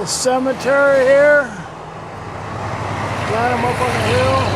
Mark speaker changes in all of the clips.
Speaker 1: The cemetery here. Plant them up on the hill.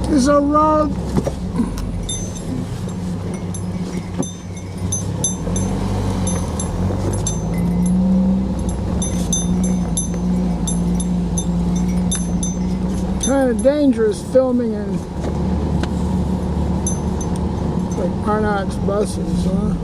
Speaker 1: There's a road. Kind of dangerous filming in like Arnott's buses, huh?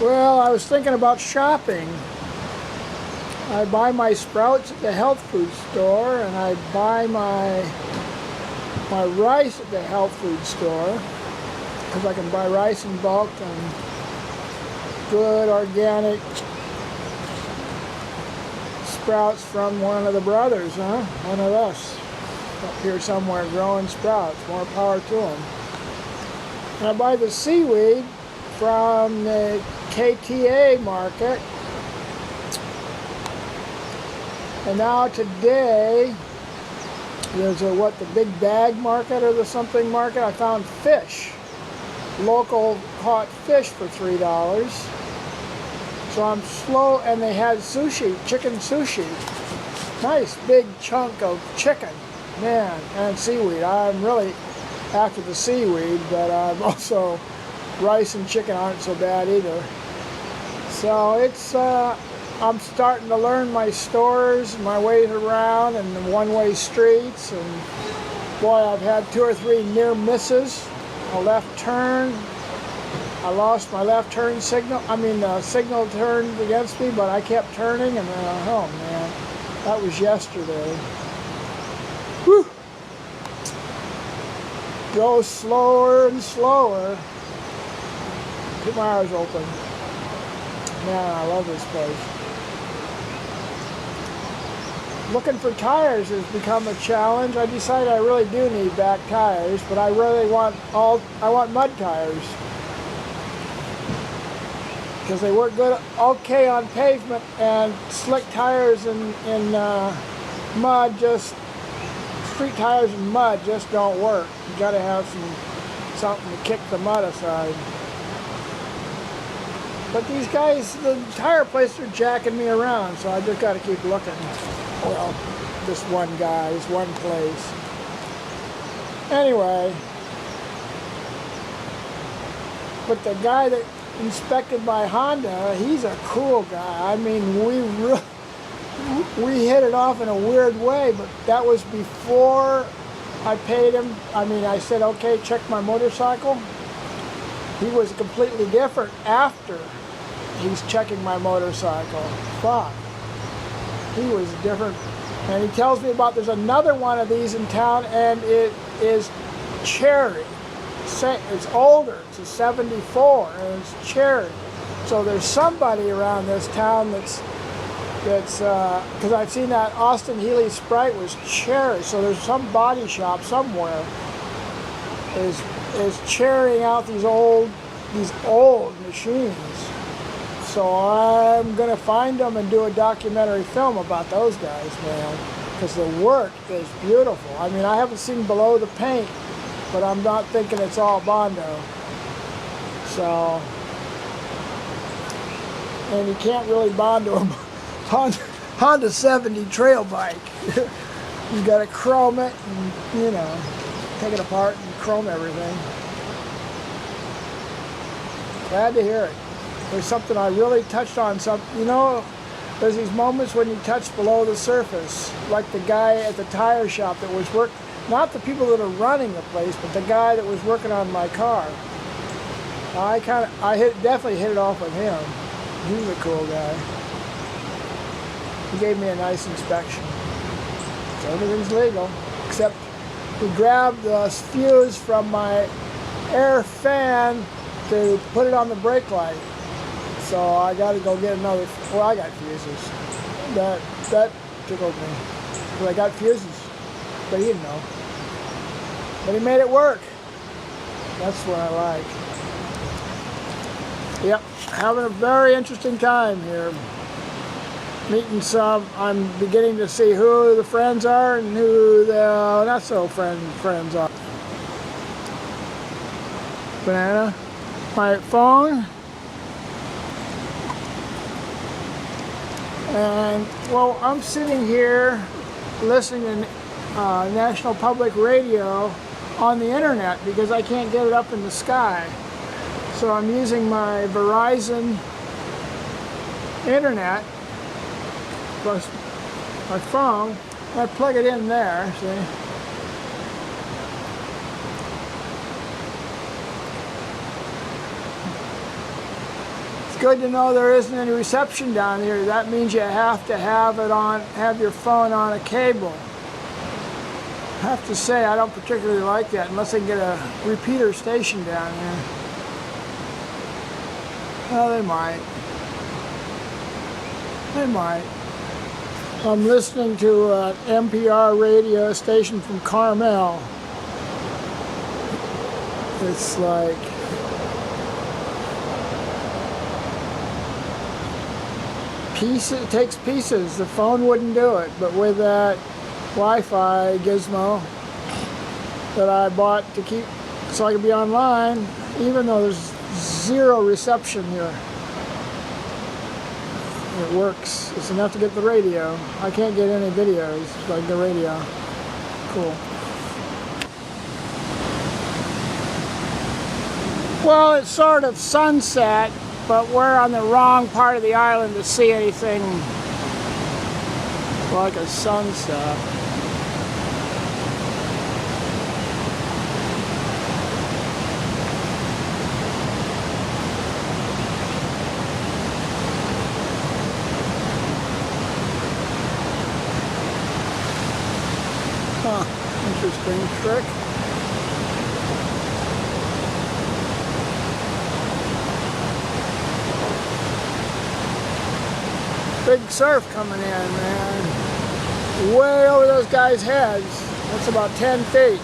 Speaker 1: Well, I was thinking about shopping. I buy my sprouts at the health food store, and I buy my rice at the health food store, because I can buy rice in bulk and good organic sprouts from one of the brothers, huh? One of us up here somewhere growing sprouts. More power to them. And I buy the seaweed from the KTA market. And now today, there's the big bag market or the something market. I found fish, local caught fish for $3. So I'm slow, and they had sushi, chicken sushi. Nice big chunk of chicken, man, and seaweed. I'm really after the seaweed, but I'm also, rice and chicken aren't so bad either. So it's, I'm starting to learn my stores, my ways around, and the one-way streets, and boy, I've had 2 or 3 near misses. A left turn. I lost my left turn signal. I mean, the signal turned against me, but I kept turning, and oh man, that was yesterday. Whew. Go slower and slower. Keep my eyes open. Man, I love this place. Looking for tires has become a challenge. I decided I really do need back tires, but I really want mud tires, because they work good, okay on pavement, and slick tires in mud, just street tires in mud just don't work. You got to have something to kick the mud aside. But these guys, the tire places are jacking me around, so I just got to keep looking. Well, this one guy, this one place. Anyway, but the guy that inspected my Honda, he's a cool guy. I mean, we hit it off in a weird way, but that was before I paid him. I mean, I said, okay, check my motorcycle. He was completely different after he's checking my motorcycle. Fuck. He was different. And he tells me about, there's another one of these in town, and it is cherry. It's older, it's a 74, and it's cherry. So there's somebody around this town that's because I've seen that Austin Healey Sprite was cherry, so there's some body shop somewhere is cherrying out these old machines. So I'm gonna find them and do a documentary film about those guys, man, because the work is beautiful. I mean, I haven't seen below the paint, but I'm not thinking it's all Bondo. So, and you can't really Bondo a Honda 70 trail bike. You got to chrome it and, you know, take it apart and chrome everything. Glad to hear it. There's something I really touched on. You know, there's these moments when you touch below the surface, like the guy at the tire shop that was not the people that are running the place, but the guy that was working on my car. Definitely hit it off with him. He's a cool guy. He gave me a nice inspection. So everything's legal, except we grabbed the fuse from my air fan to put it on the brake light. So I got to go get another. Well, I got fuses. That tickled me. But I got fuses, but he didn't know. But he made it work. That's what I like. Yep, having a very interesting time here. Meeting some. I'm beginning to see who the friends are and who the not so friends are. Banana. My phone. And, well, I'm sitting here listening to National Public Radio on the internet because I can't get it up in the sky. So I'm using my Verizon internet plus my phone. I plug it in there, see? Good to know there isn't any reception down here. That means you have to have your phone on a cable. I have to say I don't particularly like that unless I can get a repeater station down here. Well, they might. They might. I'm listening to an NPR radio station from Carmel. It's like it takes pieces. The phone wouldn't do it, but with that Wi-Fi gizmo that I bought to keep so I could be online, even though there's zero reception here. It works. It's enough to get the radio. I can't get any videos like the radio. Cool. Well, it's sort of sunset, but we're on the wrong part of the island to see anything like a sunset. Huh, interesting trick. Big surf coming in, man. Way over those guys' heads. That's about 10 feet.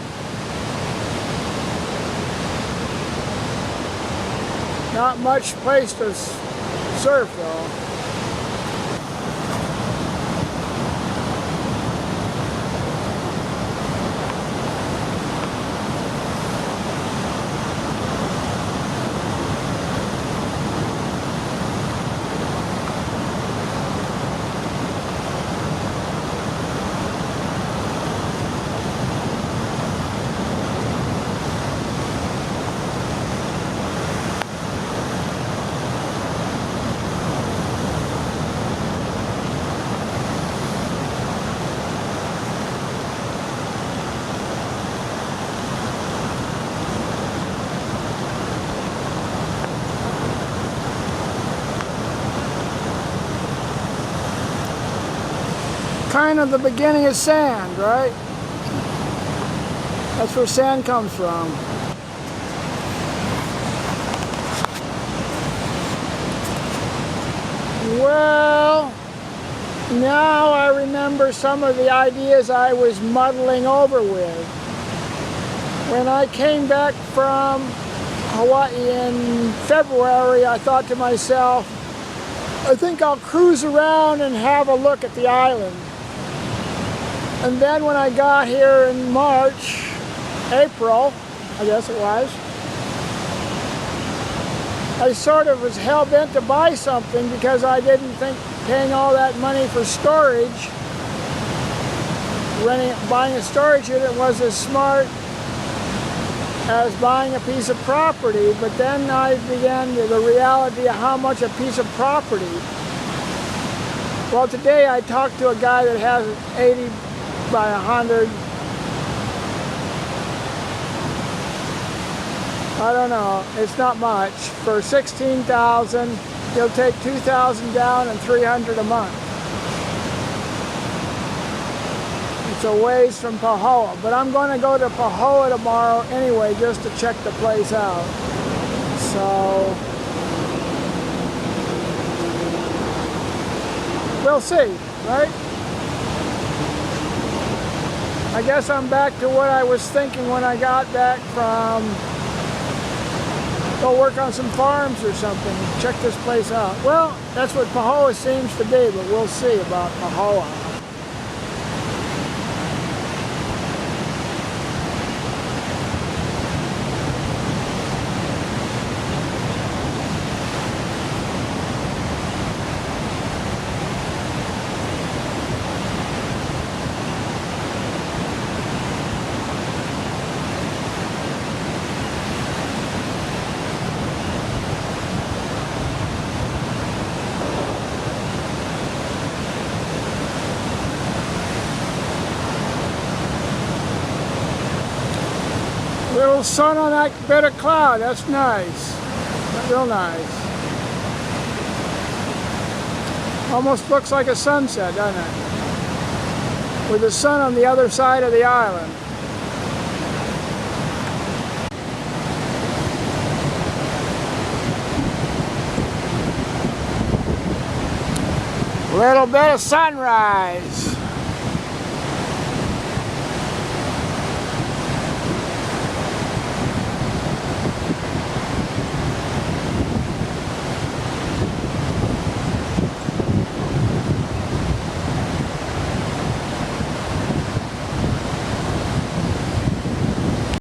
Speaker 1: Not much place to surf, though. Kind of the beginning of sand, right? That's where sand comes from. Well, now I remember some of the ideas I was muddling over with. When I came back from Hawaii in February, I thought to myself, I think I'll cruise around and have a look at the island. And then when I got here in March, April, I guess it was, I sort of was hell-bent to buy something because I didn't think paying all that money for storage, buying a storage unit was as smart as buying a piece of property. But then I began the reality of how much a piece of property. Well, today I talked to a guy that has 80 by 100. I don't know, it's not much. For 16,000, he'll take 2,000 down and 300 a month. It's a ways from Pahoa, but I'm going to go to Pahoa tomorrow anyway just to check the place out. So we'll see, right? I guess I'm back to what I was thinking when I got back from, go work on some farms or something, check this place out. Well, that's what Pahoa seems to be, but we'll see about Pahoa. Little sun on that bit of cloud, that's nice. Real nice. Almost looks like a sunset, doesn't it? With the sun on the other side of the island. Little bit of sunrise.